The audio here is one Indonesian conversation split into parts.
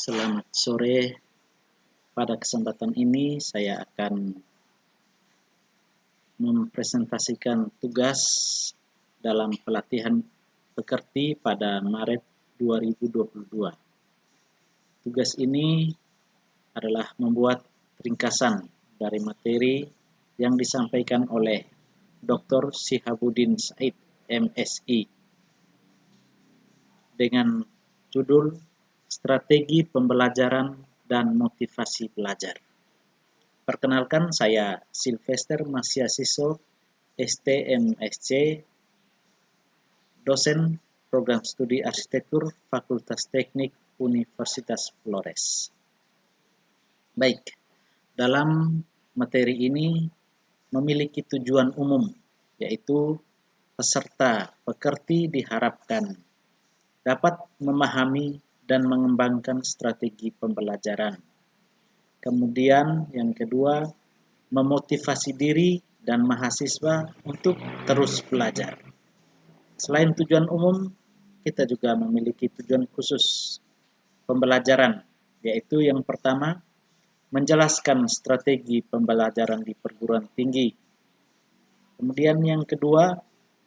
Selamat sore. Pada kesempatan ini saya akan mempresentasikan tugas dalam pelatihan pekerti pada Maret 2022. Tugas ini adalah membuat ringkasan dari materi yang disampaikan oleh Dr. Syihabuddin Said, MSI, dengan judul Strategi Pembelajaran dan Motivasi Belajar. Perkenalkan, saya Sylvester Masiasiso, STMSC, dosen Program Studi Arsitektur Fakultas Teknik Universitas Flores. Baik, dalam materi ini memiliki tujuan umum, yaitu peserta pekerti diharapkan dapat memahami dan mengembangkan strategi pembelajaran. Kemudian yang kedua, memotivasi diri dan mahasiswa untuk terus belajar. Selain tujuan umum, kita juga memiliki tujuan khusus pembelajaran, yaitu yang pertama, menjelaskan strategi pembelajaran di perguruan tinggi. Kemudian yang kedua,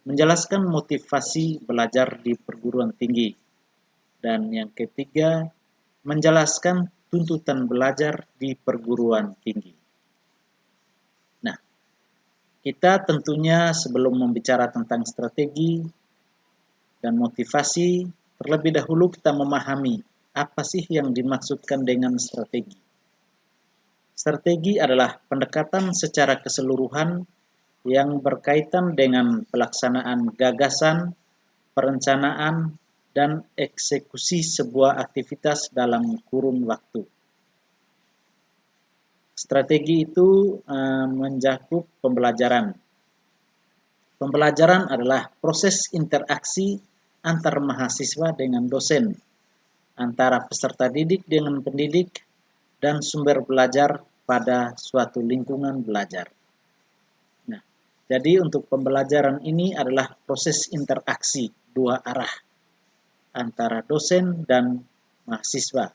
menjelaskan motivasi belajar di perguruan tinggi. Dan yang ketiga, menjelaskan tuntutan belajar di perguruan tinggi. Nah, kita tentunya sebelum membicara tentang strategi dan motivasi, terlebih dahulu kita memahami apa sih yang dimaksudkan dengan strategi. Strategi adalah pendekatan secara keseluruhan yang berkaitan dengan pelaksanaan gagasan, perencanaan, dan eksekusi sebuah aktivitas dalam kurun waktu. Strategi itu mencakup pembelajaran. Pembelajaran adalah proses interaksi antar mahasiswa dengan dosen, antara peserta didik dengan pendidik, dan sumber belajar pada suatu lingkungan belajar. Nah, jadi untuk pembelajaran ini adalah proses interaksi dua arah antara dosen dan mahasiswa,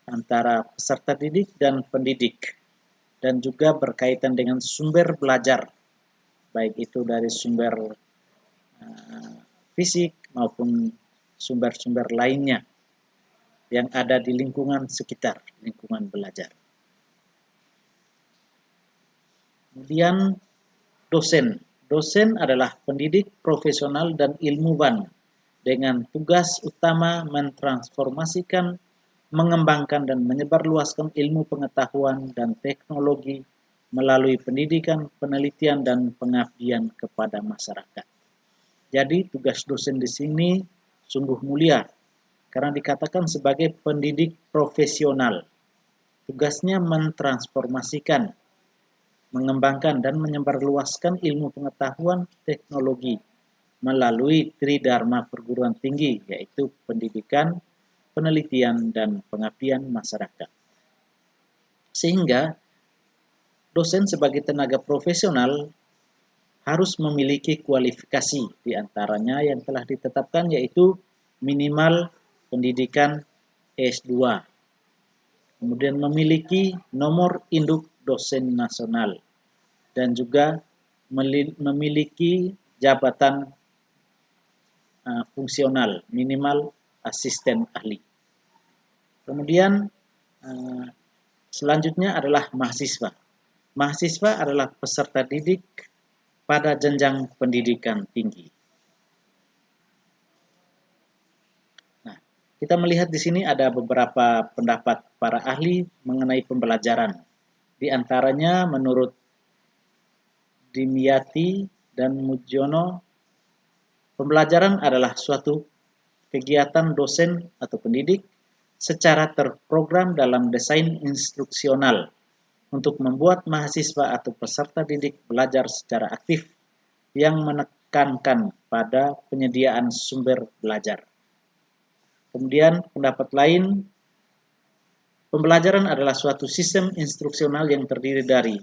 antara peserta didik dan pendidik, dan juga berkaitan dengan sumber belajar, baik itu dari sumber fisik maupun sumber-sumber lainnya yang ada di lingkungan sekitar, lingkungan belajar. Kemudian dosen. Dosen adalah pendidik profesional dan ilmuwan dengan tugas utama mentransformasikan, mengembangkan dan menyebarluaskan ilmu pengetahuan dan teknologi melalui pendidikan, penelitian, dan pengabdian kepada masyarakat. Jadi tugas dosen di sini sungguh mulia karena dikatakan sebagai pendidik profesional. Tugasnya mentransformasikan, mengembangkan dan menyebarluaskan ilmu pengetahuan teknologi melalui tridharma perguruan tinggi, yaitu pendidikan, penelitian, dan pengabdian masyarakat. Sehingga dosen sebagai tenaga profesional harus memiliki kualifikasi, diantaranya yang telah ditetapkan yaitu minimal pendidikan S2, kemudian memiliki nomor induk dosen nasional, dan juga memiliki jabatan fungsional minimal asisten ahli. Kemudian selanjutnya adalah mahasiswa. Mahasiswa adalah peserta didik pada jenjang pendidikan tinggi. Nah, kita melihat di sini ada beberapa pendapat para ahli mengenai pembelajaran. Di antaranya menurut Dimyati dan Mujiono, pembelajaran adalah suatu kegiatan dosen atau pendidik secara terprogram dalam desain instruksional untuk membuat mahasiswa atau peserta didik belajar secara aktif yang menekankan pada penyediaan sumber belajar. Kemudian pendapat lain, pembelajaran adalah suatu sistem instruksional yang terdiri dari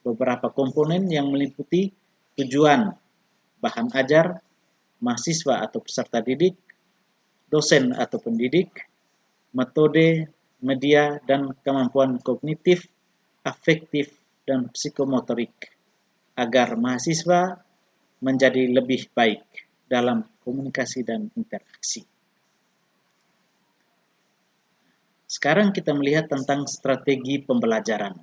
beberapa komponen yang meliputi tujuan, bahan ajar, mahasiswa atau peserta didik, dosen atau pendidik, metode, media, dan kemampuan kognitif, afektif, dan psikomotorik agar mahasiswa menjadi lebih baik dalam komunikasi dan interaksi. Sekarang kita melihat tentang strategi pembelajaran.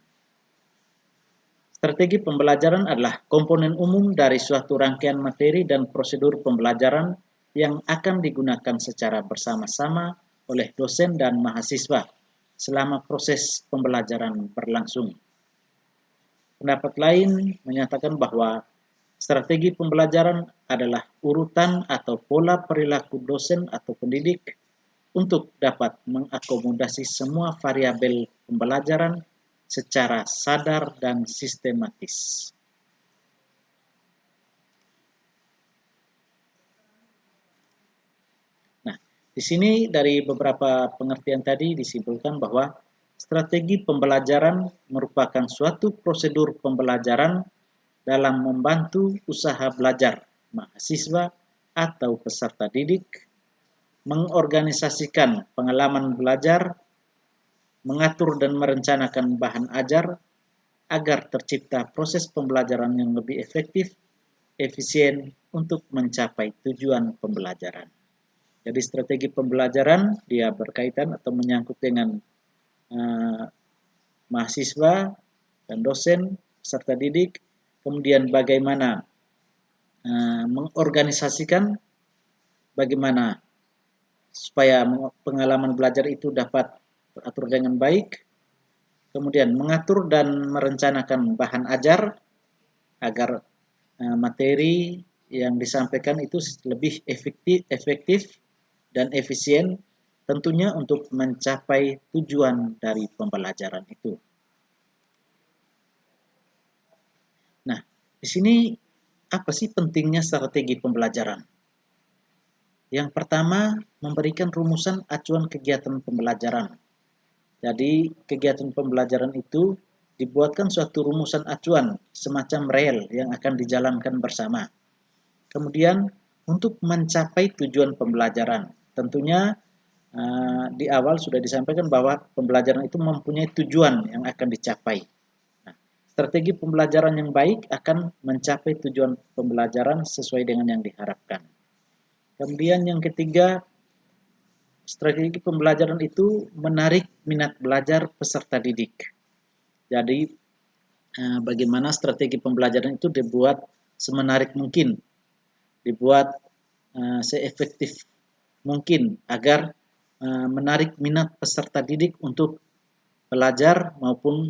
Strategi pembelajaran adalah komponen umum dari suatu rangkaian materi dan prosedur pembelajaran yang akan digunakan secara bersama-sama oleh dosen dan mahasiswa selama proses pembelajaran berlangsung. Pendapat lain menyatakan bahwa strategi pembelajaran adalah urutan atau pola perilaku dosen atau pendidik untuk dapat mengakomodasi semua variabel pembelajaran secara sadar dan sistematis. Nah, di sini dari beberapa pengertian tadi disimpulkan bahwa strategi pembelajaran merupakan suatu prosedur pembelajaran dalam membantu usaha belajar mahasiswa atau peserta didik, mengorganisasikan pengalaman belajar, mengatur dan merencanakan bahan ajar agar tercipta proses pembelajaran yang lebih efektif, efisien untuk mencapai tujuan pembelajaran. Jadi strategi pembelajaran dia berkaitan atau menyangkut dengan mahasiswa dan dosen, peserta didik, kemudian bagaimana mengorganisasikan, bagaimana supaya pengalaman belajar itu dapat teratur dengan baik, kemudian mengatur dan merencanakan bahan ajar agar materi yang disampaikan itu lebih efektif dan efisien, tentunya untuk mencapai tujuan dari pembelajaran itu. Nah, di sini apa sih pentingnya strategi pembelajaran? Yang pertama, memberikan rumusan acuan kegiatan pembelajaran. Jadi kegiatan pembelajaran itu dibuatkan suatu rumusan acuan semacam rel yang akan dijalankan bersama. Kemudian untuk mencapai tujuan pembelajaran, tentunya di awal sudah disampaikan bahwa pembelajaran itu mempunyai tujuan yang akan dicapai. Nah, strategi pembelajaran yang baik akan mencapai tujuan pembelajaran sesuai dengan yang diharapkan. Kemudian yang ketiga, strategi pembelajaran itu menarik minat belajar peserta didik. Jadi bagaimana strategi pembelajaran itu dibuat semenarik mungkin, dibuat seefektif mungkin agar menarik minat peserta didik untuk belajar maupun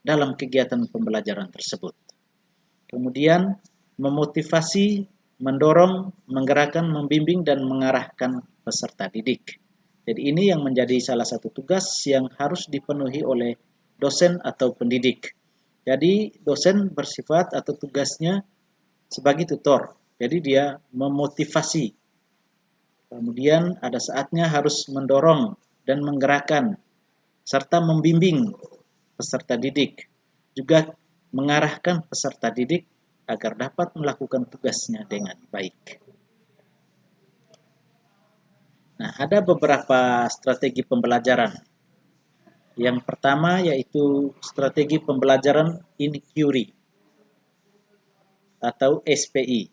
dalam kegiatan pembelajaran tersebut. Kemudian memotivasi, mendorong, menggerakkan, membimbing, dan mengarahkan peserta didik. Jadi ini yang menjadi salah satu tugas yang harus dipenuhi oleh dosen atau pendidik. Jadi dosen bersifat atau tugasnya sebagai tutor. Jadi dia memotivasi. Kemudian ada saatnya harus mendorong dan menggerakkan serta membimbing peserta didik. Juga mengarahkan peserta didik agar dapat melakukan tugasnya dengan baik. Nah, ada beberapa strategi pembelajaran. Yang pertama yaitu strategi pembelajaran inquiry atau SPI.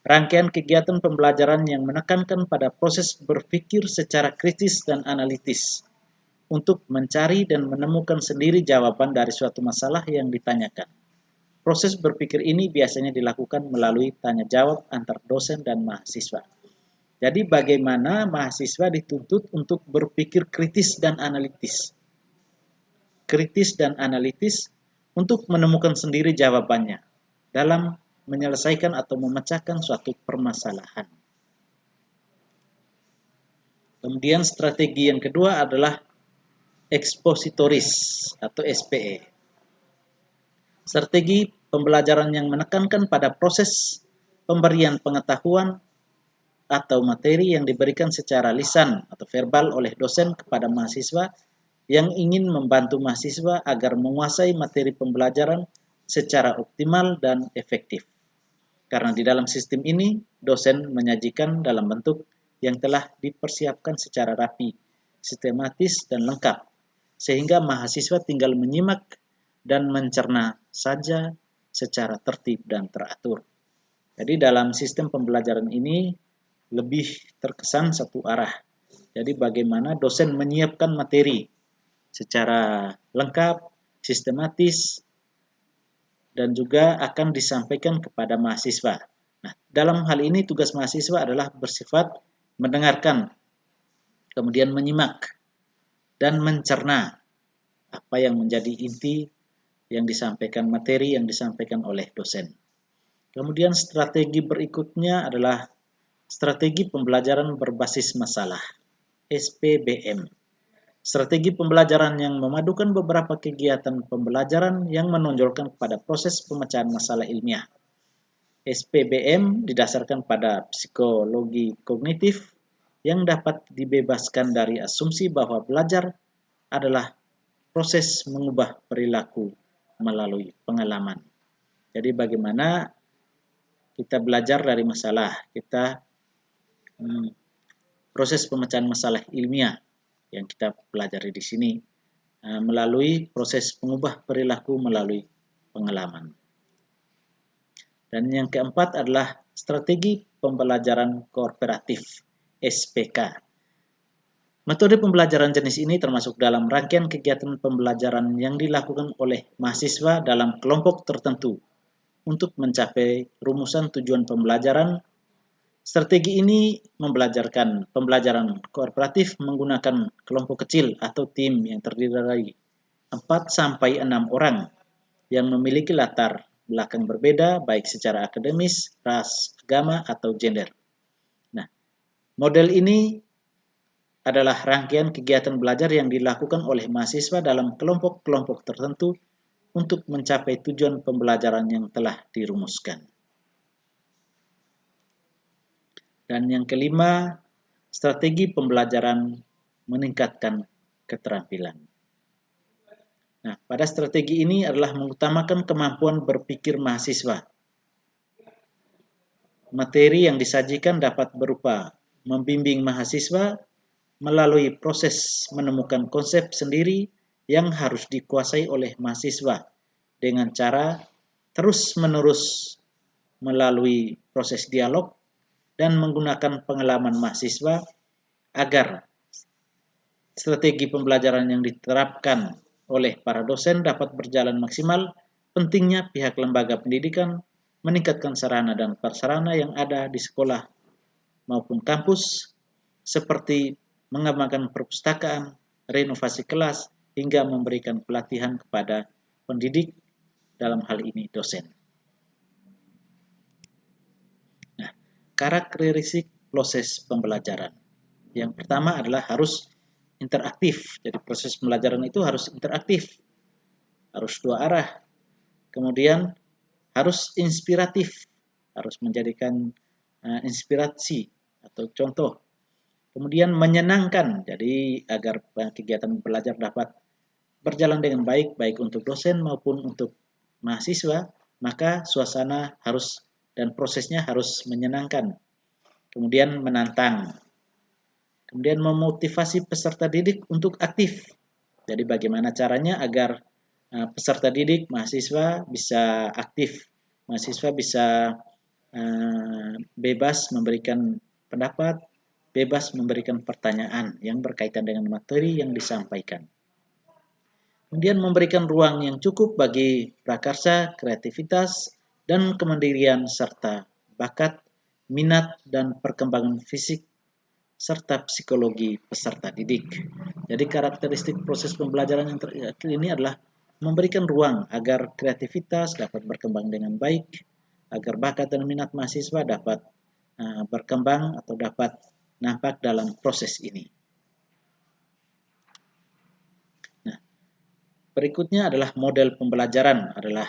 Rangkaian kegiatan pembelajaran yang menekankan pada proses berpikir secara kritis dan analitis untuk mencari dan menemukan sendiri jawaban dari suatu masalah yang ditanyakan. Proses berpikir ini biasanya dilakukan melalui tanya jawab antar dosen dan mahasiswa. Jadi bagaimana mahasiswa dituntut untuk berpikir kritis dan analitis. Kritis dan analitis untuk menemukan sendiri jawabannya dalam menyelesaikan atau memecahkan suatu permasalahan. Kemudian strategi yang kedua adalah ekspositoris atau SPE. Strategi pembelajaran yang menekankan pada proses pemberian pengetahuan atau materi yang diberikan secara lisan atau verbal oleh dosen kepada mahasiswa yang ingin membantu mahasiswa agar menguasai materi pembelajaran secara optimal dan efektif. Karena di dalam sistem ini, dosen menyajikan dalam bentuk yang telah dipersiapkan secara rapi, sistematis, dan lengkap, sehingga mahasiswa tinggal menyimak dan mencerna saja secara tertib dan teratur. Jadi dalam sistem pembelajaran ini lebih terkesan satu arah. Jadi bagaimana dosen menyiapkan materi secara lengkap, sistematis, dan juga akan disampaikan kepada mahasiswa. Nah, dalam hal ini tugas mahasiswa adalah bersifat mendengarkan, kemudian menyimak, dan mencerna apa yang menjadi inti yang disampaikan, materi yang disampaikan oleh dosen. Kemudian strategi berikutnya adalah strategi pembelajaran berbasis masalah, SPBM. Strategi pembelajaran yang memadukan beberapa kegiatan pembelajaran yang menonjolkan pada proses pemecahan masalah ilmiah. SPBM didasarkan pada psikologi kognitif yang dapat dibebaskan dari asumsi bahwa belajar adalah proses mengubah perilaku melalui pengalaman. Jadi bagaimana kita belajar dari masalah, kita proses pemecahan masalah ilmiah yang kita pelajari di sini melalui proses mengubah perilaku melalui pengalaman. Dan yang keempat adalah strategi pembelajaran kooperatif, SPK. Metode pembelajaran jenis ini termasuk dalam rangkaian kegiatan pembelajaran yang dilakukan oleh mahasiswa dalam kelompok tertentu untuk mencapai rumusan tujuan pembelajaran. Strategi ini membelajarkan pembelajaran kooperatif menggunakan kelompok kecil atau tim yang terdiri dari 4-6 orang yang memiliki latar belakang berbeda baik secara akademis, ras, agama, atau gender. Nah, model ini adalah rangkaian kegiatan belajar yang dilakukan oleh mahasiswa dalam kelompok-kelompok tertentu untuk mencapai tujuan pembelajaran yang telah dirumuskan. Dan yang kelima, strategi pembelajaran meningkatkan keterampilan. Nah, pada strategi ini adalah mengutamakan kemampuan berpikir mahasiswa. Materi yang disajikan dapat berupa membimbing mahasiswa melalui proses menemukan konsep sendiri yang harus dikuasai oleh mahasiswa dengan cara terus-menerus melalui proses dialog dan menggunakan pengalaman mahasiswa agar strategi pembelajaran yang diterapkan oleh para dosen dapat berjalan maksimal. Pentingnya pihak lembaga pendidikan meningkatkan sarana dan prasarana yang ada di sekolah maupun kampus seperti mengembangkan perpustakaan, renovasi kelas, hingga memberikan pelatihan kepada pendidik, dalam hal ini dosen. Nah, karakteristik proses pembelajaran. Yang pertama adalah harus interaktif. Jadi proses pembelajaran itu harus interaktif, harus dua arah. Kemudian harus inspiratif, harus menjadikan inspirasi atau contoh. Kemudian menyenangkan, jadi agar kegiatan belajar dapat berjalan dengan baik, baik untuk dosen maupun untuk mahasiswa, maka suasana harus dan prosesnya harus menyenangkan. Kemudian menantang. Kemudian memotivasi peserta didik untuk aktif. Jadi bagaimana caranya agar peserta didik, mahasiswa bisa aktif, mahasiswa bisa bebas memberikan pendapat, bebas memberikan pertanyaan yang berkaitan dengan materi yang disampaikan. Kemudian memberikan ruang yang cukup bagi prakarsa, kreativitas, dan kemandirian serta bakat, minat, dan perkembangan fisik serta psikologi peserta didik. Jadi karakteristik proses pembelajaran yang terakhir ini adalah memberikan ruang agar kreativitas dapat berkembang dengan baik, agar bakat dan minat mahasiswa dapat berkembang atau dapat nampak dalam proses ini. Nah, berikutnya adalah model pembelajaran, adalah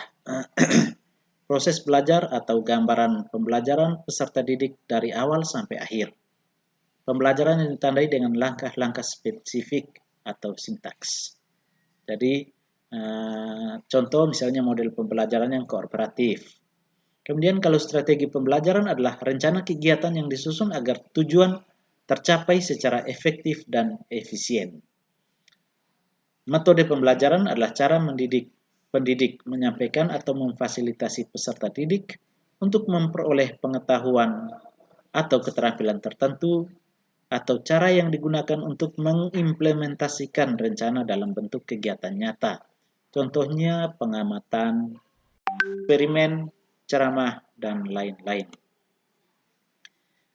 proses belajar atau gambaran pembelajaran peserta didik dari awal sampai akhir. Pembelajaran yang ditandai dengan langkah-langkah spesifik atau sintaks. Jadi, contoh misalnya model pembelajaran yang kooperatif. Kemudian kalau strategi pembelajaran adalah rencana kegiatan yang disusun agar tujuan tercapai secara efektif dan efisien. Metode pembelajaran adalah cara pendidik menyampaikan atau memfasilitasi peserta didik untuk memperoleh pengetahuan atau keterampilan tertentu atau cara yang digunakan untuk mengimplementasikan rencana dalam bentuk kegiatan nyata. Contohnya pengamatan, eksperimen, ceramah, dan lain-lain.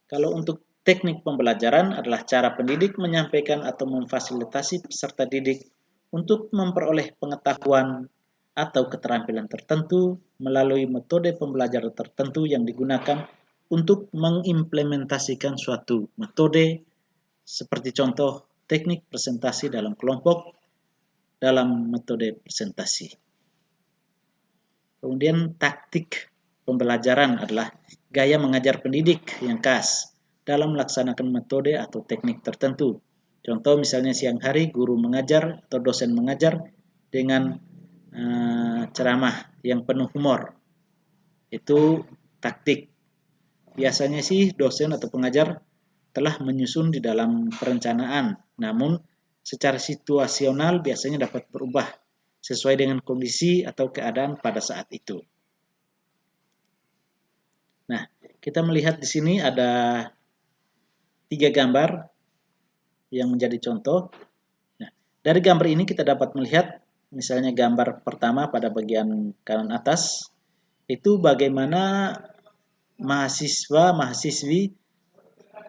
Kalau untuk teknik pembelajaran adalah cara pendidik menyampaikan atau memfasilitasi peserta didik untuk memperoleh pengetahuan atau keterampilan tertentu melalui metode pembelajaran tertentu yang digunakan untuk mengimplementasikan suatu metode, seperti contoh teknik presentasi dalam kelompok dalam metode presentasi. Kemudian taktik pembelajaran adalah gaya mengajar pendidik yang khas dalam melaksanakan metode atau teknik tertentu. Contoh misalnya siang hari guru mengajar atau dosen mengajar dengan ceramah yang penuh humor. Itu taktik. Biasanya sih dosen atau pengajar telah menyusun di dalam perencanaan, namun secara situasional biasanya dapat berubah sesuai dengan kondisi atau keadaan pada saat itu. Nah, kita melihat di sini ada 3 gambar yang menjadi contoh. Nah, dari gambar ini kita dapat melihat, misalnya gambar pertama pada bagian kanan atas, itu bagaimana mahasiswa-mahasiswi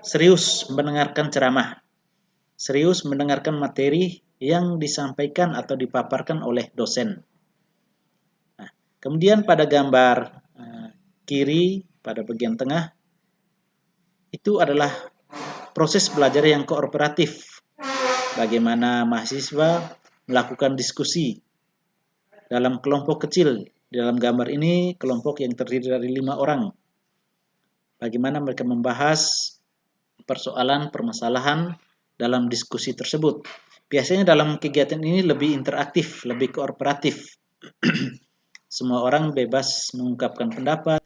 serius mendengarkan ceramah, serius mendengarkan materi yang disampaikan atau dipaparkan oleh dosen. Nah, kemudian pada gambar kiri pada bagian tengah itu adalah proses belajar yang kooperatif. Bagaimana mahasiswa melakukan diskusi dalam kelompok kecil. Dalam gambar ini kelompok yang terdiri dari 5 orang. Bagaimana mereka membahas persoalan, permasalahan dalam diskusi tersebut. Biasanya dalam kegiatan ini lebih interaktif, lebih kooperatif. Semua orang bebas mengungkapkan pendapat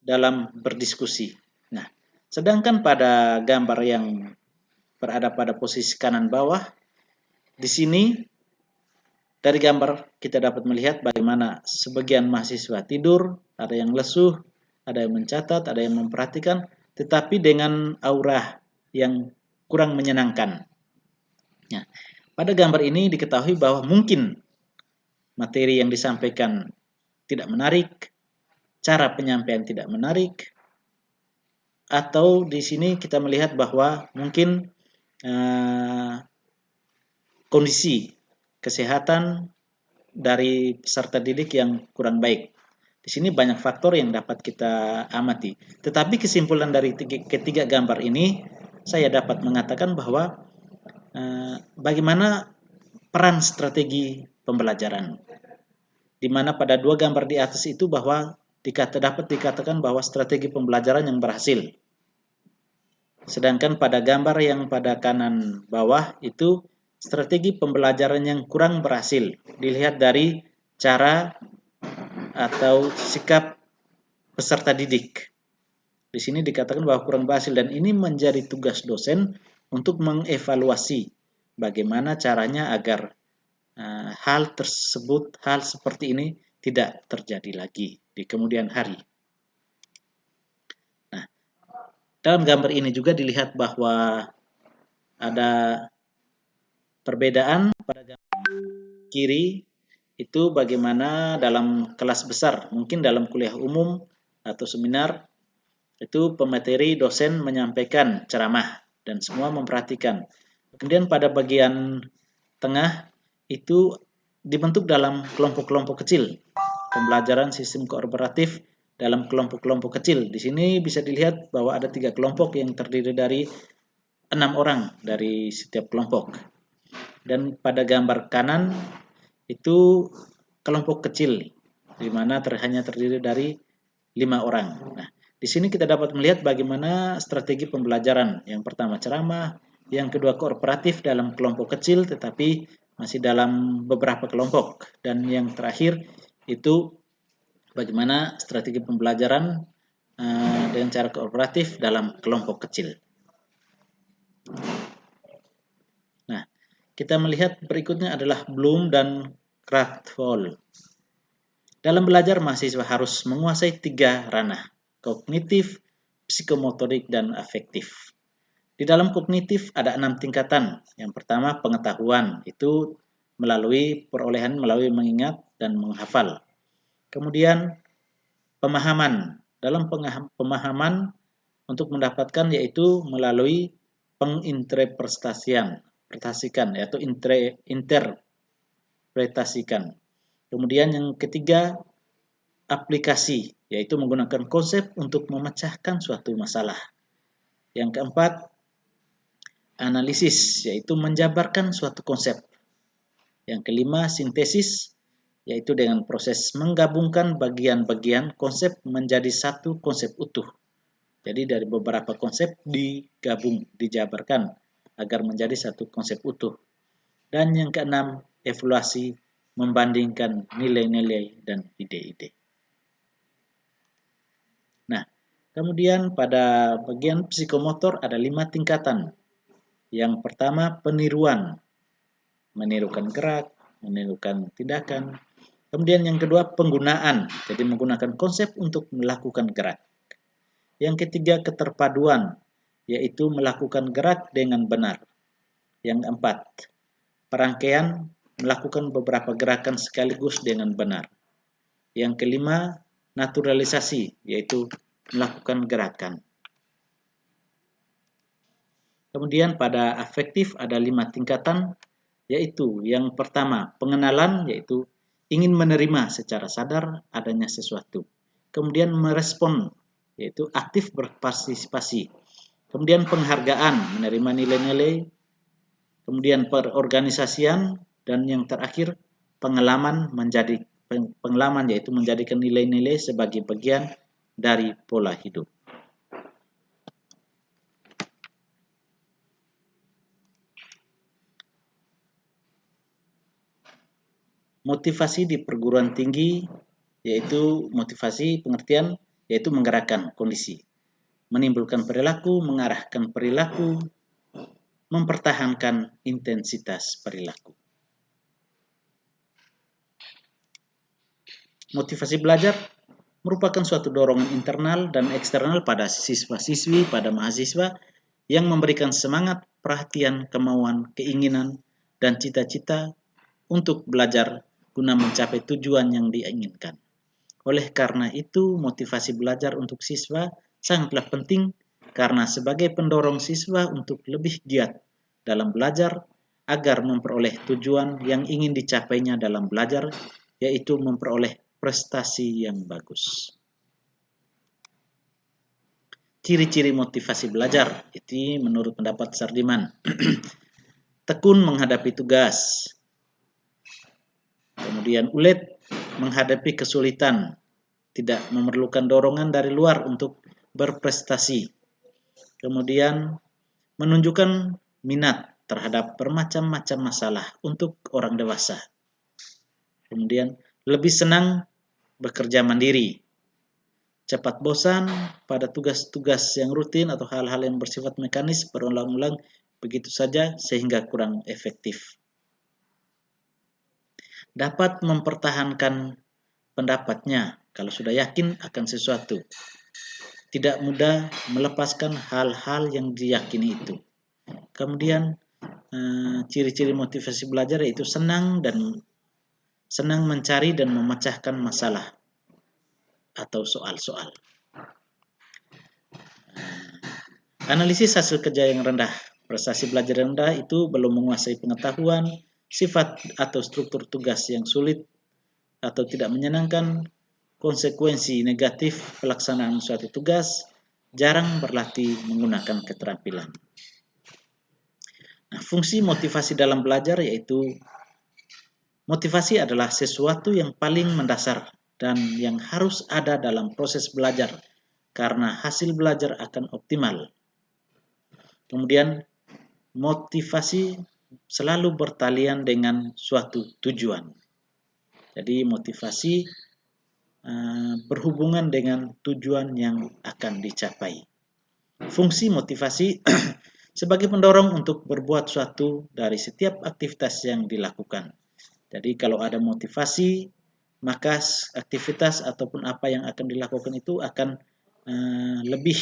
dalam berdiskusi. Nah, sedangkan pada gambar yang berada pada posisi kanan bawah, di sini dari gambar kita dapat melihat bagaimana sebagian mahasiswa tidur, ada yang lesuh, ada yang mencatat, ada yang memperhatikan, tetapi dengan aura yang kurang menyenangkan. Nah, pada gambar ini diketahui bahwa mungkin materi yang disampaikan tidak menarik, cara penyampaian tidak menarik, atau di sini kita melihat bahwa mungkin kondisi kesehatan dari peserta didik yang kurang baik. Di sini banyak faktor yang dapat kita amati. Tetapi kesimpulan dari ketiga gambar ini, saya dapat mengatakan bahwa bagaimana peran strategi pembelajaran. Di mana pada 2 gambar di atas itu bahwa dapat dikatakan bahwa strategi pembelajaran yang berhasil. Sedangkan pada gambar yang pada kanan bawah itu strategi pembelajaran yang kurang berhasil. Dilihat dari cara atau sikap peserta didik. Di sini dikatakan bahwa kurang berhasil dan ini menjadi tugas dosen untuk mengevaluasi bagaimana caranya agar hal tersebut, hal seperti ini tidak terjadi lagi di kemudian hari. Nah, dalam gambar ini juga dilihat bahwa ada perbedaan pada gambar kiri itu bagaimana dalam kelas besar, mungkin dalam kuliah umum atau seminar, itu pemateri dosen menyampaikan ceramah dan semua memperhatikan. Kemudian pada bagian tengah itu dibentuk dalam kelompok-kelompok kecil. Pembelajaran sistem kooperatif dalam kelompok-kelompok kecil. Di sini bisa dilihat bahwa ada 3 kelompok yang terdiri dari 6 orang dari setiap kelompok. Dan pada gambar kanan itu kelompok kecil, di mana hanya terdiri dari 5 orang. Nah, di sini kita dapat melihat bagaimana strategi pembelajaran. Yang pertama ceramah, yang kedua kooperatif dalam kelompok kecil tetapi masih dalam beberapa kelompok. Dan yang terakhir itu bagaimana strategi pembelajaran dengan cara kooperatif dalam kelompok kecil. kita melihat berikutnya adalah Bloom dan Krathwohl. Dalam belajar, mahasiswa harus menguasai 3 ranah, kognitif, psikomotorik, dan afektif. Di dalam kognitif ada 6 tingkatan. Yang pertama pengetahuan, itu melalui perolehan, melalui mengingat dan menghafal. Kemudian pemahaman. Dalam pemahaman untuk mendapatkan yaitu melalui penginterpretasian, yaitu interpretasikan. Kemudian yang ketiga aplikasi, yaitu menggunakan konsep untuk memecahkan suatu masalah. Yang keempat analisis, yaitu menjabarkan suatu konsep. Yang kelima sintesis, yaitu dengan proses menggabungkan bagian-bagian konsep menjadi satu konsep utuh. Jadi dari beberapa konsep digabung, dijabarkan agar menjadi satu konsep utuh. Dan yang keenam, evaluasi, membandingkan nilai-nilai dan ide-ide. Nah, kemudian pada bagian psikomotor ada 5 tingkatan. Yang pertama peniruan, menirukan gerak, menirukan tindakan. Kemudian yang kedua penggunaan, jadi menggunakan konsep untuk melakukan gerak. Yang ketiga keterpaduan, yaitu melakukan gerak dengan benar. Yang keempat, perangkaian, melakukan beberapa gerakan sekaligus dengan benar. Yang kelima, naturalisasi, yaitu melakukan gerakan. Kemudian pada afektif ada 5 tingkatan, yaitu yang pertama pengenalan, yaitu ingin menerima secara sadar adanya sesuatu. Kemudian merespon, yaitu aktif berpartisipasi. Kemudian penghargaan, menerima nilai-nilai. Kemudian perorganisasian, dan yang terakhir pengalaman, yaitu menjadikan nilai-nilai sebagai bagian dari pola hidup. Motivasi di perguruan tinggi, yaitu motivasi pengertian, yaitu menggerakkan kondisi, menimbulkan perilaku, mengarahkan perilaku, mempertahankan intensitas perilaku. Motivasi belajar merupakan suatu dorongan internal dan eksternal pada siswa-siswi, pada mahasiswa yang memberikan semangat, perhatian, kemauan, keinginan, dan cita-cita untuk belajar guna mencapai tujuan yang diinginkan. Oleh karena itu, motivasi belajar untuk siswa sangatlah penting karena sebagai pendorong siswa untuk lebih giat dalam belajar agar memperoleh tujuan yang ingin dicapainya dalam belajar, yaitu memperoleh prestasi yang bagus. Ciri-ciri motivasi belajar, itu menurut pendapat Sardiman. Tekun menghadapi tugas. Kemudian ulet menghadapi kesulitan, tidak memerlukan dorongan dari luar untuk berprestasi. Kemudian menunjukkan minat terhadap bermacam-macam masalah untuk orang dewasa. Kemudian lebih senang bekerja mandiri. Cepat bosan pada tugas-tugas yang rutin atau hal-hal yang bersifat mekanis berulang-ulang begitu saja sehingga kurang efektif. Dapat mempertahankan pendapatnya kalau sudah yakin akan sesuatu. Tidak mudah melepaskan hal-hal yang diyakini itu. Kemudian ciri-ciri motivasi belajar yaitu senang mencari dan memecahkan masalah atau soal-soal. Analisis hasil kerja yang rendah. Prestasi belajar yang rendah itu belum menguasai pengetahuan, sifat atau struktur tugas yang sulit atau tidak menyenangkan, konsekuensi negatif pelaksanaan suatu tugas, jarang berlatih menggunakan keterampilan. Nah, fungsi motivasi dalam belajar yaitu motivasi adalah sesuatu yang paling mendasar dan yang harus ada dalam proses belajar karena hasil belajar akan optimal. Kemudian motivasi selalu bertalian dengan suatu tujuan. Jadi motivasi berhubungan dengan tujuan yang akan dicapai. Fungsi motivasi sebagai pendorong untuk berbuat suatu dari setiap aktivitas yang dilakukan. Jadi kalau ada motivasi, maka aktivitas ataupun apa yang akan dilakukan itu akan lebih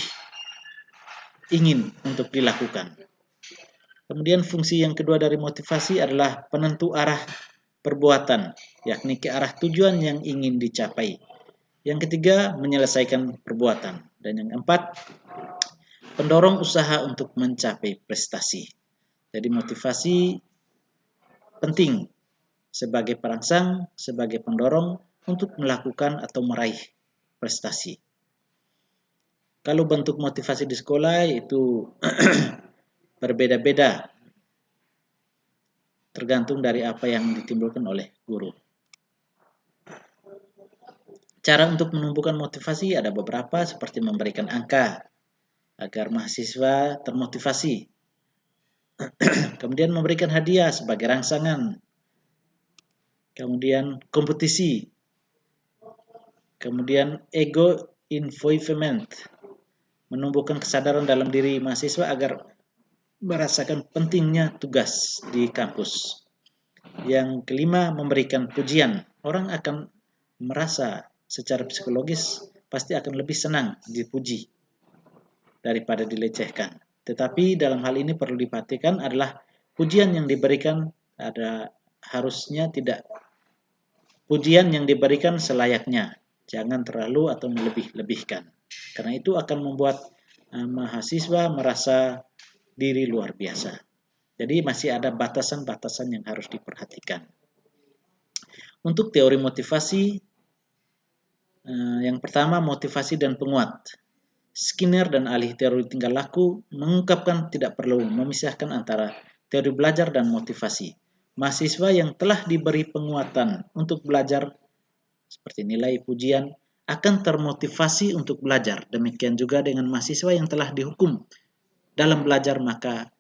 ingin untuk dilakukan. Kemudian fungsi yang kedua dari motivasi adalah penentu arah perbuatan, yakni ke arah tujuan yang ingin dicapai. Yang ketiga, menyelesaikan perbuatan. Dan yang keempat, pendorong usaha untuk mencapai prestasi. Jadi motivasi penting sebagai perangsang, sebagai pendorong untuk melakukan atau meraih prestasi. Kalau bentuk motivasi di sekolah itu berbeda-beda, tergantung dari apa yang ditimbulkan oleh guru. Cara untuk menumbuhkan motivasi ada beberapa, seperti memberikan angka agar mahasiswa termotivasi. Kemudian memberikan hadiah sebagai rangsangan. Kemudian kompetisi. Kemudian ego involvement, menumbuhkan kesadaran dalam diri mahasiswa agar merasakan pentingnya tugas di kampus. Yang kelima, memberikan pujian. Orang akan merasa secara psikologis pasti akan lebih senang dipuji daripada dilecehkan. Tetapi dalam hal ini perlu diperhatikan adalah pujian yang diberikan harusnya tidak pujian yang diberikan selayaknya. Jangan terlalu atau melebih-lebihkan. Karena itu akan membuat mahasiswa merasa diri luar biasa. Jadi masih ada batasan-batasan yang harus diperhatikan. Untuk teori motivasi, yang pertama motivasi dan penguat. Skinner dan ahli teori tingkah laku mengungkapkan tidak perlu memisahkan antara teori belajar dan motivasi. Mahasiswa yang telah diberi penguatan untuk belajar, seperti nilai pujian, akan termotivasi untuk belajar. Demikian juga dengan mahasiswa yang telah dihukum dalam belajar, maka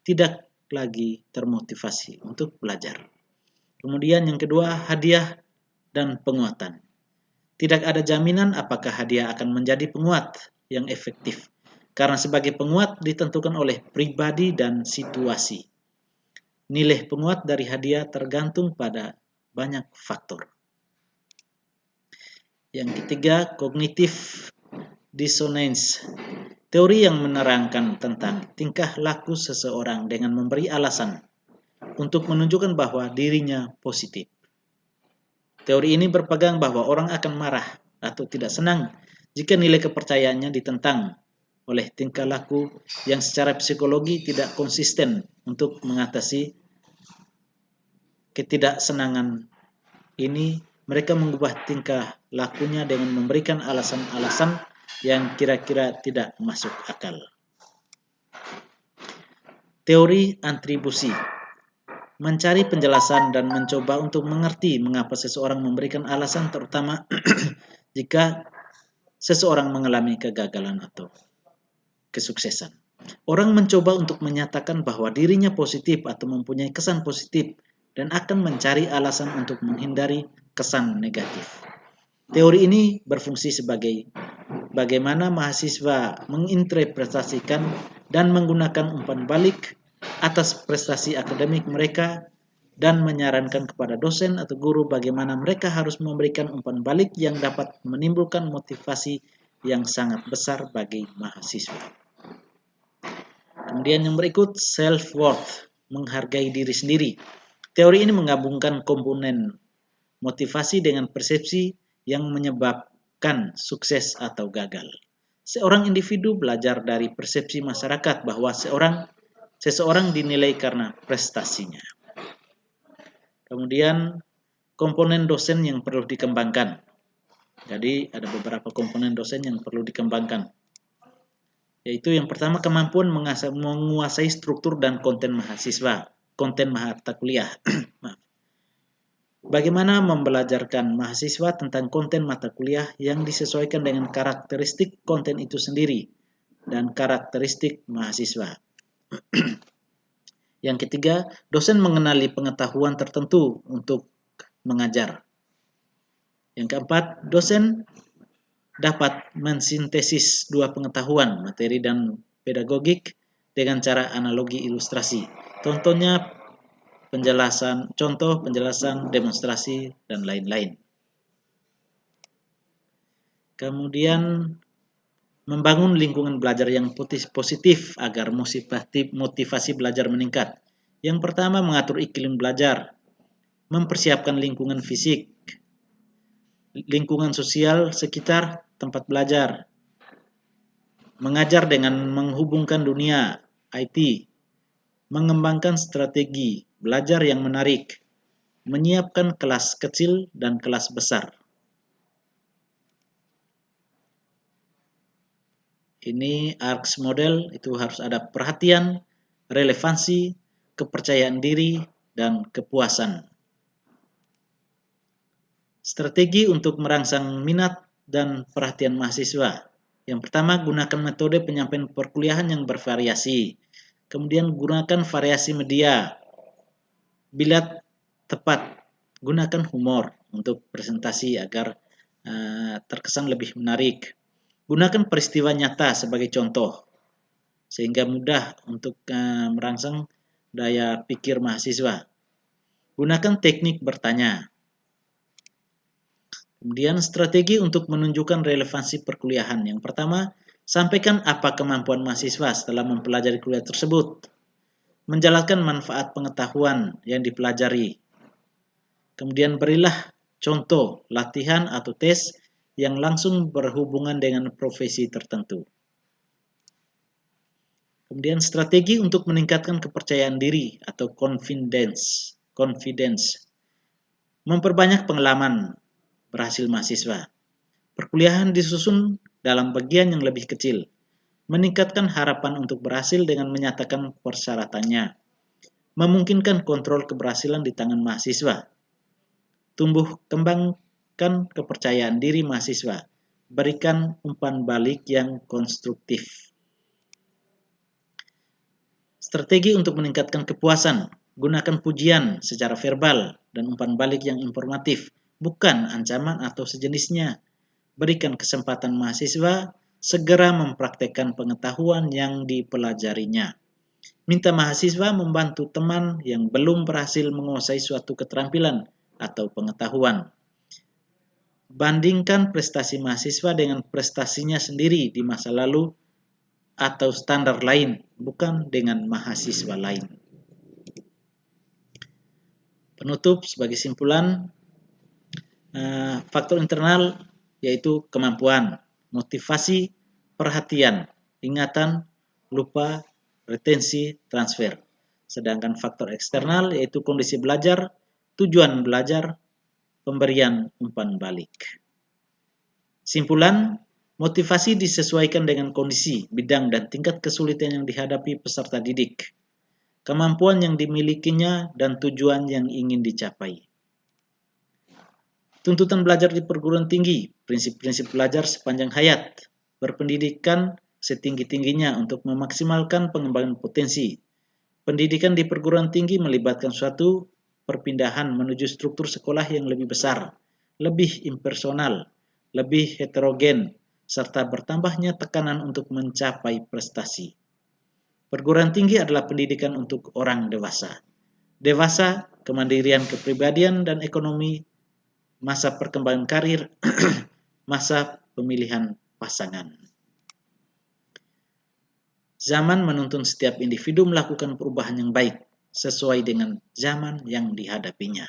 tidak lagi termotivasi untuk belajar. Kemudian yang kedua, hadiah dan penguatan. Tidak ada jaminan apakah hadiah akan menjadi penguat yang efektif, karena sebagai penguat ditentukan oleh pribadi dan situasi. Nilai penguat dari hadiah tergantung pada banyak faktor. Yang ketiga, cognitive dissonance. Teori yang menerangkan tentang tingkah laku seseorang dengan memberi alasan untuk menunjukkan bahwa dirinya positif. Teori ini berpegang bahwa orang akan marah atau tidak senang jika nilai kepercayaannya ditentang oleh tingkah laku yang secara psikologi tidak konsisten. Untuk mengatasi ketidaksenangan ini, mereka mengubah tingkah lakunya dengan memberikan alasan-alasan yang kira-kira tidak masuk akal. Teori atribusi, mencari penjelasan dan mencoba untuk mengerti mengapa seseorang memberikan alasan, terutama jika seseorang mengalami kegagalan atau kesuksesan. Orang mencoba untuk menyatakan bahwa dirinya positif atau mempunyai kesan positif dan akan mencari alasan untuk menghindari kesan negatif. Teori ini berfungsi sebagai bagaimana mahasiswa menginterpretasikan dan menggunakan umpan balik atas prestasi akademik mereka dan menyarankan kepada dosen atau guru bagaimana mereka harus memberikan umpan balik yang dapat menimbulkan motivasi yang sangat besar bagi mahasiswa. Kemudian yang berikut, self-worth, menghargai diri sendiri. Teori ini menggabungkan komponen motivasi dengan persepsi yang menyebabkan sukses atau gagal. Seorang individu belajar dari persepsi masyarakat bahwa seseorang dinilai karena prestasinya. Kemudian komponen dosen yang perlu dikembangkan. Jadi ada beberapa komponen dosen yang perlu dikembangkan. Yaitu yang pertama, kemampuan menguasai struktur dan konten mata kuliah. Bagaimana membelajarkan mahasiswa tentang konten mata kuliah yang disesuaikan dengan karakteristik konten itu sendiri dan karakteristik mahasiswa. Yang ketiga, dosen mengenali pengetahuan tertentu untuk mengajar. Yang keempat, dosen dapat mensintesis dua pengetahuan, materi dan pedagogik, dengan cara analogi ilustrasi. Contohnya penjelasan, demonstrasi, dan lain-lain. Kemudian membangun lingkungan belajar yang positif agar motivasi belajar meningkat. Yang pertama, mengatur iklim belajar, mempersiapkan lingkungan fisik, lingkungan sosial sekitar tempat belajar, mengajar dengan menghubungkan dunia IT, mengembangkan strategi belajar yang menarik, menyiapkan kelas kecil dan kelas besar. Ini ARKS model, itu harus ada perhatian, relevansi, kepercayaan diri, dan kepuasan. Strategi untuk merangsang minat dan perhatian mahasiswa. Yang pertama, gunakan metode penyampaian perkuliahan yang bervariasi. Kemudian gunakan variasi media. Bila tepat, gunakan humor untuk presentasi agar terkesan lebih menarik. Gunakan peristiwa nyata sebagai contoh, sehingga mudah untuk merangsang daya pikir mahasiswa. Gunakan teknik bertanya. Kemudian strategi untuk menunjukkan relevansi perkuliahan. Yang pertama, sampaikan apa kemampuan mahasiswa setelah mempelajari kuliah tersebut. Menjelaskan manfaat pengetahuan yang dipelajari. Kemudian berilah contoh latihan atau tes yang langsung berhubungan dengan profesi tertentu. Kemudian strategi untuk meningkatkan kepercayaan diri atau confidence. Memperbanyak pengalaman berhasil mahasiswa. Perkuliahan disusun dalam bagian yang lebih kecil. Meningkatkan harapan untuk berhasil dengan menyatakan persyaratannya. Memungkinkan kontrol keberhasilan di tangan mahasiswa. Tumbuh kembangkan kepercayaan diri mahasiswa. Berikan umpan balik yang konstruktif. Strategi untuk meningkatkan kepuasan. Gunakan pujian secara verbal dan umpan balik yang informatif, bukan ancaman atau sejenisnya. Berikan kesempatan mahasiswa segera mempraktekkan pengetahuan yang dipelajarinya. Minta mahasiswa membantu teman yang belum berhasil menguasai suatu keterampilan atau pengetahuan. Bandingkan prestasi mahasiswa dengan prestasinya sendiri di masa lalu atau standar lain, bukan dengan mahasiswa lain. Penutup sebagai simpulan, faktor internal yaitu kemampuan, motivasi, perhatian, ingatan, lupa, retensi, transfer. Sedangkan faktor eksternal yaitu kondisi belajar, tujuan belajar, pemberian umpan balik. Simpulan, motivasi disesuaikan dengan kondisi, bidang, dan tingkat kesulitan yang dihadapi peserta didik, kemampuan yang dimilikinya, dan tujuan yang ingin dicapai. Tuntutan belajar di perguruan tinggi, prinsip-prinsip belajar sepanjang hayat, berpendidikan setinggi-tingginya untuk memaksimalkan pengembangan potensi. Pendidikan di perguruan tinggi melibatkan suatu perpindahan menuju struktur sekolah yang lebih besar, lebih impersonal, lebih heterogen, serta bertambahnya tekanan untuk mencapai prestasi. Perguruan tinggi adalah pendidikan untuk orang dewasa. Dewasa, kemandirian kepribadian dan ekonomi, masa perkembangan karir, masa pemilihan pasangan. Zaman menuntun setiap individu melakukan perubahan yang baik sesuai dengan zaman yang dihadapinya.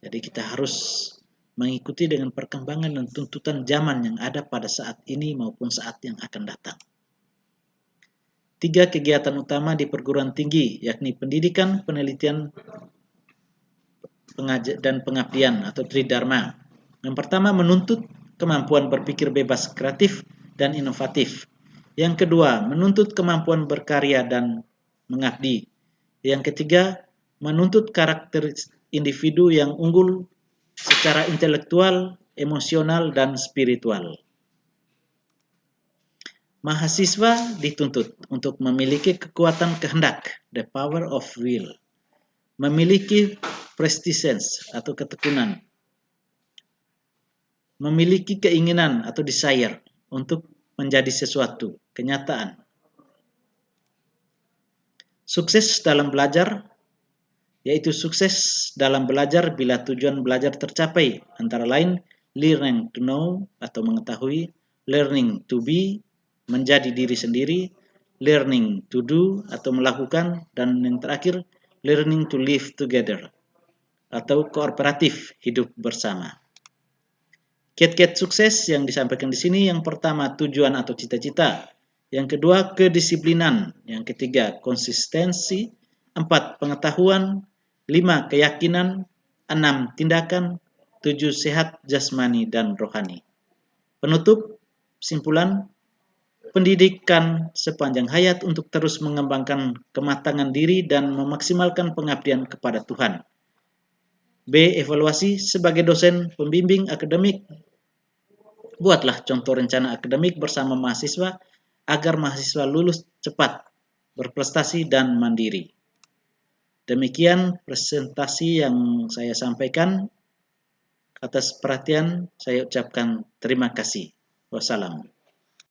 Jadi kita harus mengikuti dengan perkembangan dan tuntutan zaman yang ada pada saat ini maupun saat yang akan datang. 3 kegiatan utama di perguruan tinggi, yakni pendidikan, penelitian, dan pengabdian atau tridharma. Yang pertama, menuntut kemampuan berpikir bebas, kreatif, dan inovatif. Yang kedua, menuntut kemampuan berkarya dan mengabdi. Yang ketiga, menuntut karakter individu yang unggul secara intelektual, emosional, dan spiritual. Mahasiswa dituntut untuk memiliki kekuatan kehendak, the power of will, memiliki prestisence atau ketekunan, memiliki keinginan atau desire untuk menjadi sesuatu, kenyataan. Sukses dalam belajar, yaitu sukses dalam belajar bila tujuan belajar tercapai, antara lain learning to know atau mengetahui, learning to be, menjadi diri sendiri, learning to do atau melakukan, dan yang terakhir learning to live together atau kooperatif, hidup bersama. Kiat-kiat sukses yang disampaikan di sini, yang pertama tujuan atau cita-cita, yang kedua kedisiplinan, yang ketiga konsistensi, 4 pengetahuan, 5 keyakinan, 6 tindakan, 7 sehat jasmani dan rohani. Penutup, kesimpulan, pendidikan sepanjang hayat untuk terus mengembangkan kematangan diri dan memaksimalkan pengabdian kepada Tuhan. B. Evaluasi sebagai dosen pembimbing akademik. Buatlah contoh rencana akademik bersama mahasiswa agar mahasiswa lulus cepat, berprestasi, dan mandiri. Demikian presentasi yang saya sampaikan. Atas perhatian saya ucapkan terima kasih. Wassalam.